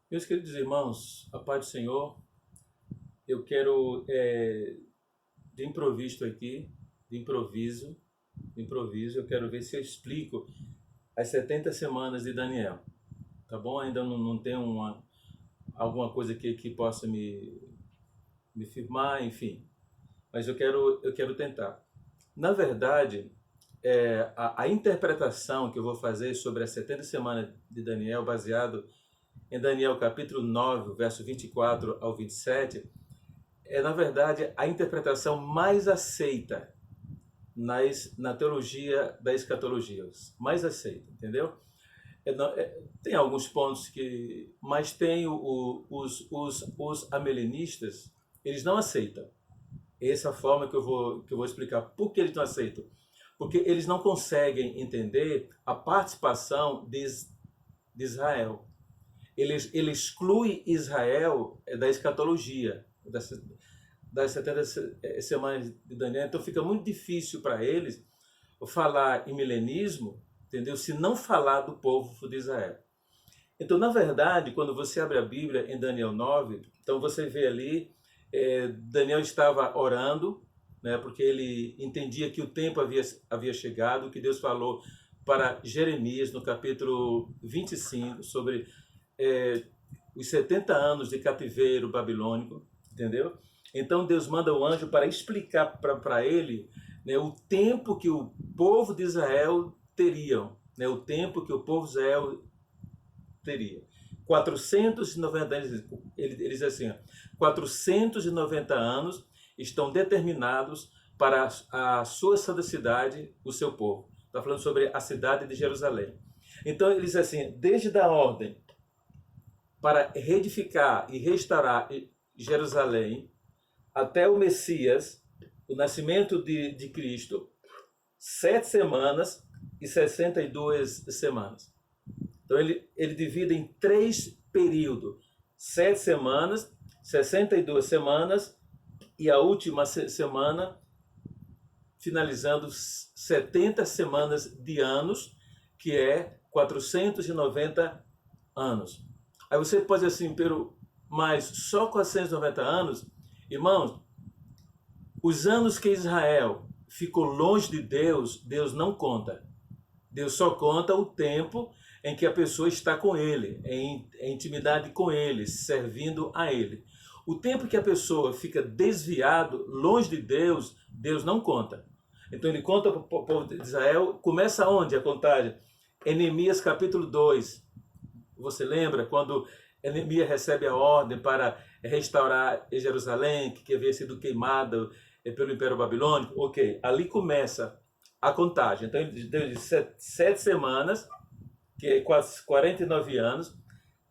Meus queridos irmãos, a paz do Senhor, eu quero, de improviso aqui, de improviso, eu quero ver se eu explico as 70 semanas de Daniel, tá bom? Ainda não tenho alguma coisa aqui que possa me firmar, enfim, mas eu quero tentar. Na verdade, a interpretação que eu vou fazer sobre as 70 semanas de Daniel, baseado em Daniel capítulo 9, verso 24 ao 27, na verdade, a interpretação mais aceita na teologia da escatologia. Mais aceita, entendeu? Tem alguns pontos que... Mas tem os amelenistas, eles não aceitam. Essa é a forma que eu vou explicar por que eles não aceitam. Porque eles não conseguem entender a participação de Israel. Ele exclui Israel da escatologia, das 70 semanas de Daniel. Então fica muito difícil para eles falar em milenismo, entendeu? Se não falar do povo de Israel. Então, na verdade, quando você abre a Bíblia em Daniel 9, então você vê ali, Daniel estava orando, né, porque ele entendia que o tempo havia chegado, que Deus falou para Jeremias no capítulo 25 sobre os 70 anos de cativeiro babilônico, entendeu? Então Deus manda o anjo para explicar para ele, né, o tempo que o povo de Israel teria, né, o tempo que o povo de Israel teria. 490 anos, ele diz assim, 490 anos estão determinados para a sua santa cidade, o seu povo. Está falando sobre a cidade de Jerusalém. Então ele diz assim, desde a ordem para reedificar e restaurar Jerusalém até o Messias, o nascimento de Cristo, 7 semanas e 62 semanas. Então ele divide em 3 períodos: 7 semanas, 62 semanas e a última semana, finalizando 70 semanas de anos, que é 490 anos. Aí você pode dizer assim, mas só 490 anos? Irmãos, os anos que Israel ficou longe de Deus, Deus não conta. Deus só conta o tempo em que a pessoa está com Ele, em intimidade com Ele, servindo a Ele. O tempo que a pessoa fica desviado, longe de Deus, Deus não conta. Então ele conta para o povo de Israel. Começa onde a contagem? Em Neemias capítulo 2. Você lembra quando Neemias recebe a ordem para restaurar Jerusalém, que havia sido queimada pelo Império Babilônico? Ok, ali começa a contagem. Então ele deu de 7 semanas, que é quase 49 anos,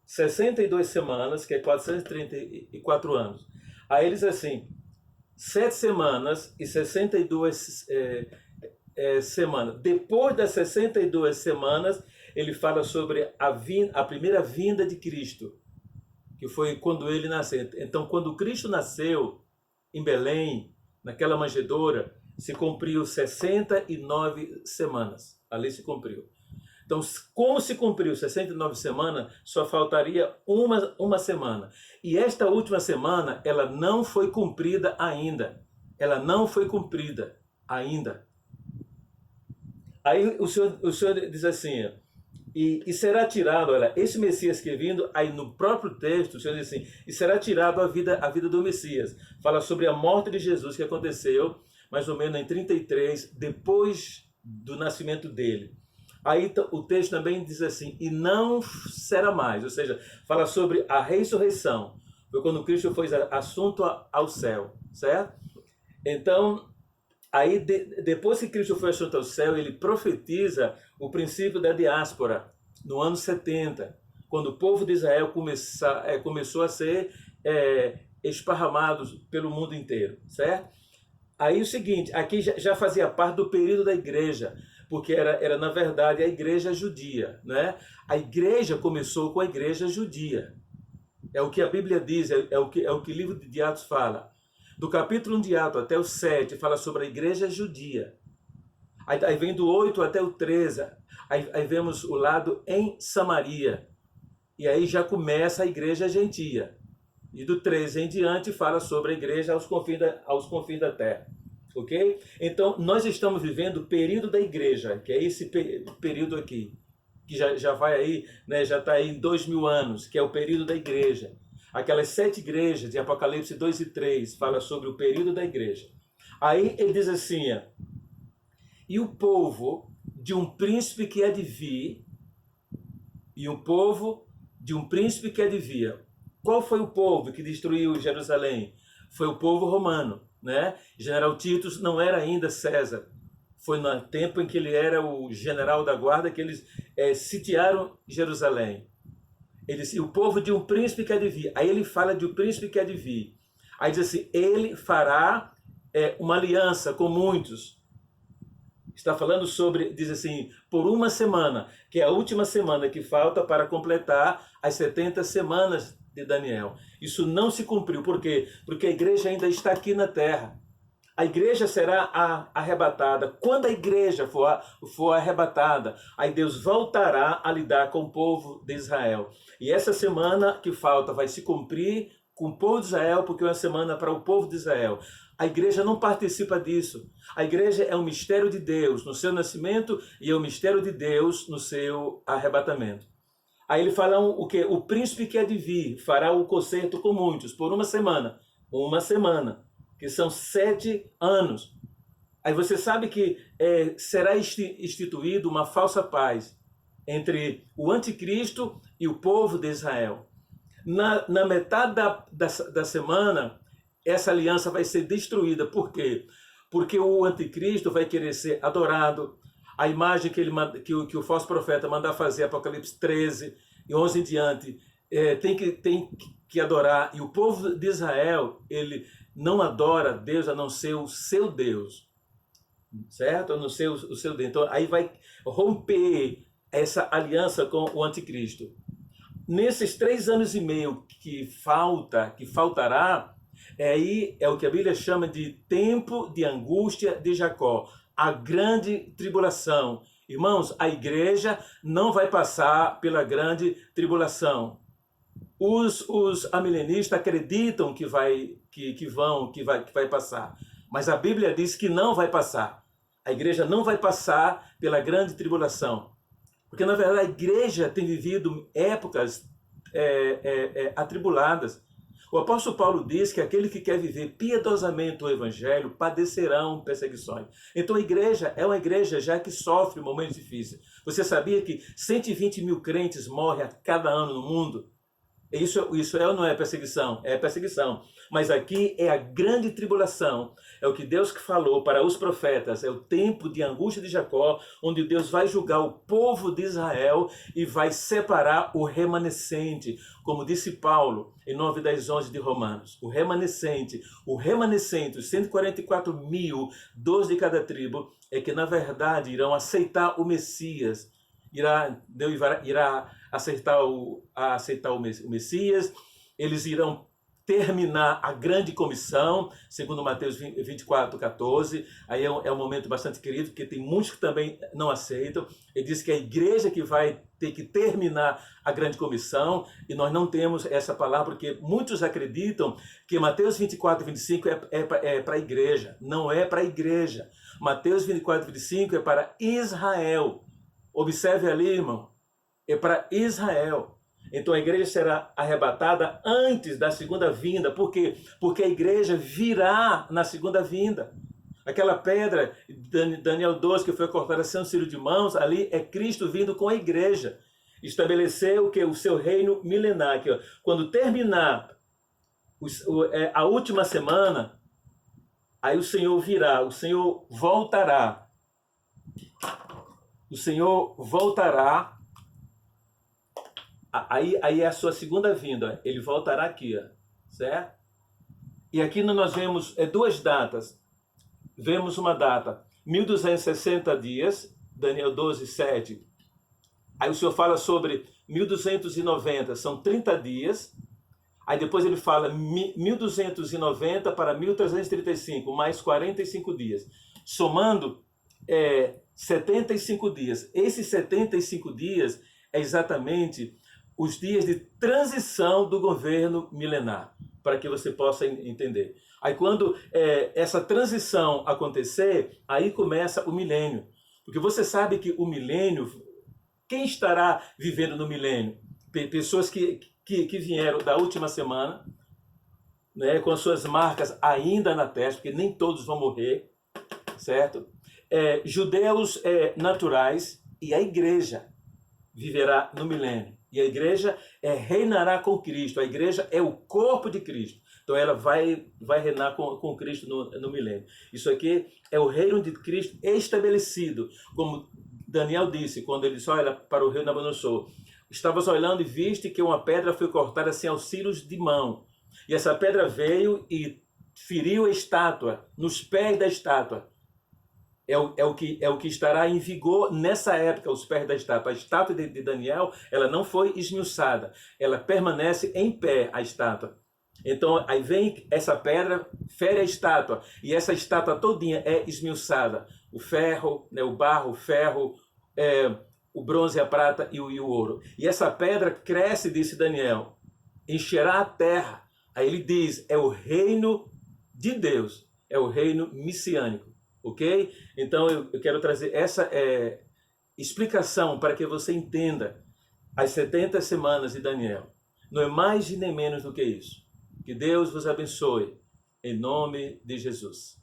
62 semanas, que é 434 anos. Aí eles assim, 7 semanas e 62 semanas. Depois das 62 semanas, ele fala sobre a primeira vinda de Cristo, que foi quando ele nasceu. Então, quando Cristo nasceu em Belém, naquela manjedoura, se cumpriu 69 semanas. Ali se cumpriu. Então, como se cumpriu 69 semanas, só faltaria uma semana. E esta última semana, ela não foi cumprida ainda. Ela não foi cumprida ainda. Aí o senhor diz assim, e será tirado, olha, esse Messias que é vindo, aí no próprio texto, o Senhor diz assim, e será tirado a vida do Messias. Fala sobre a morte de Jesus, que aconteceu mais ou menos em 33, depois do nascimento dele. Aí o texto também diz assim, e não será mais, ou seja, fala sobre a ressurreição. Foi quando Cristo foi assunto ao céu, certo? Então, aí depois que Cristo foi assunto ao céu, ele profetiza o princípio da diáspora, no ano 70, quando o povo de Israel começou a ser esparramados pelo mundo inteiro, certo? Aí o seguinte, aqui já fazia parte do período da igreja, porque era na verdade a igreja judia, né? A igreja começou com a igreja judia. É o que a Bíblia diz, é o que o livro de Atos fala. Do capítulo 1 de Atos até o 7, fala sobre a igreja judia. Aí vem do 8 até o 13, aí vemos o lado em Samaria. E aí já começa a igreja gentia. E do 13 em diante fala sobre a igreja aos confins da terra. Ok? Então, nós estamos vivendo o período da igreja, que é esse período aqui, que já vai aí, né, já está aí em 2000 anos, que é o período da igreja. Aquelas 7 igrejas de Apocalipse 2 e 3 fala sobre o período da igreja. Aí ele diz assim, e o povo de um príncipe que há de vir, e o povo de um príncipe que há de vir. Qual foi o povo que destruiu Jerusalém? Foi o povo romano, né? General Tito não era ainda César. Foi no tempo em que ele era o general da guarda que eles sitiaram Jerusalém. Ele disse, o povo de um príncipe que há de vir. Aí ele fala de um príncipe que há de vir. Aí diz assim, ele fará uma aliança com muitos. Está falando sobre, diz assim, por uma semana, que é a última semana que falta para completar as 70 semanas de Daniel. Isso não se cumpriu. Por quê? Porque a igreja ainda está aqui na terra. A igreja será arrebatada. Quando a igreja for arrebatada, aí Deus voltará a lidar com o povo de Israel. E essa semana que falta vai se cumprir com o povo de Israel, porque é uma semana para o povo de Israel. A igreja não participa disso. A igreja é um mistério de Deus no seu nascimento e é um mistério de Deus no seu arrebatamento. Aí ele fala o que? O príncipe que há de vir fará o concerto com muitos por uma semana. Uma semana, que são 7 anos. Aí você sabe que será instituído uma falsa paz entre o anticristo e o povo de Israel. Na metade da semana, essa aliança vai ser destruída. Por quê? Porque o anticristo vai querer ser adorado. A imagem que o falso profeta manda fazer, Apocalipse 13 e 11 em diante, tem que adorar. E o povo de Israel, ele não adora Deus a não ser o seu Deus. Certo? A não ser o seu Deus. Então, aí vai romper essa aliança com o anticristo. Nesses 3 anos e meio que faltará, aí é o que a Bíblia chama de tempo de angústia de Jacó, a grande tribulação. Irmãos, a igreja não vai passar pela grande tribulação. Os amilenistas acreditam que vai passar, mas a Bíblia diz que não vai passar. A igreja não vai passar pela grande tribulação. Porque, na verdade, a igreja tem vivido épocas atribuladas. O apóstolo Paulo diz que aquele que quer viver piedosamente o evangelho padecerão perseguições. Então a igreja é uma igreja já que sofre momentos difíceis. Você sabia que 120 mil crentes morrem a cada ano no mundo? Isso é ou não é perseguição? É perseguição. Mas aqui é a grande tribulação. É o que Deus falou para os profetas. É o tempo de angústia de Jacó, onde Deus vai julgar o povo de Israel e vai separar o remanescente. Como disse Paulo em 9, 10, 11 de Romanos. O remanescente, os 144 mil, 12 de cada tribo, é que na verdade irão aceitar o Messias. Deus irá aceitar o Messias, eles irão terminar a grande comissão, segundo Mateus 24, 14. Aí é um momento bastante querido, porque tem muitos que também não aceitam. Ele diz que é a igreja que vai ter que terminar a grande comissão, e nós não temos essa palavra, porque muitos acreditam que Mateus 24, 25 é para a igreja. Não é para a igreja. Mateus 24, 25 é para Israel. Observe ali, irmão, é para Israel. Então a igreja será arrebatada antes da segunda vinda. Por quê? Porque a igreja virá na segunda vinda. Aquela pedra, Daniel 12, que foi cortada sem auxílio de mãos, ali é Cristo vindo com a igreja. Estabeleceu o seu reino milenar. Aqui, ó. Quando terminar a última semana, aí o Senhor virá, o Senhor voltará. O Senhor voltará, aí é a sua segunda vinda, ele voltará aqui, certo? E aqui nós vemos 2 datas. Vemos uma data, 1260 dias, Daniel 12, 7. Aí o Senhor fala sobre 1290, são 30 dias. Aí depois ele fala 1290 para 1335, mais 45 dias. Somando 75 dias. Esses 75 dias é exatamente os dias de transição do governo milenar, para que você possa entender. Aí quando essa transição acontecer, aí começa o milênio. Porque você sabe que o milênio, quem estará vivendo no milênio? Pessoas que vieram da última semana, né, com as suas marcas ainda na testa, porque nem todos vão morrer, certo? Judeus naturais, e a igreja viverá no milênio. E a igreja reinará com Cristo. A igreja é o corpo de Cristo. Então ela vai reinar com Cristo no milênio. Isso aqui é o reino de Cristo estabelecido. Como Daniel disse, quando ele olha para o rei Nabucodonosor. Estavas olhando e viste que uma pedra foi cortada assim aos cílios de mão. E essa pedra veio e feriu a estátua, nos pés da estátua. É o que estará em vigor nessa época, os pés da estátua. A estátua de Daniel, ela não foi esmiuçada. Ela permanece em pé, a estátua. Então, aí vem essa pedra, fere a estátua. E essa estátua todinha é esmiuçada. O ferro, né, o barro, o ferro, o bronze, a prata e o ouro. E essa pedra cresce, disse Daniel, encherá a terra. Aí ele diz, é o reino de Deus. É o reino messiânico. Ok? Então eu quero trazer essa explicação para que você entenda as 70 semanas de Daniel. Não é mais e nem menos do que isso. Que Deus vos abençoe, em nome de Jesus.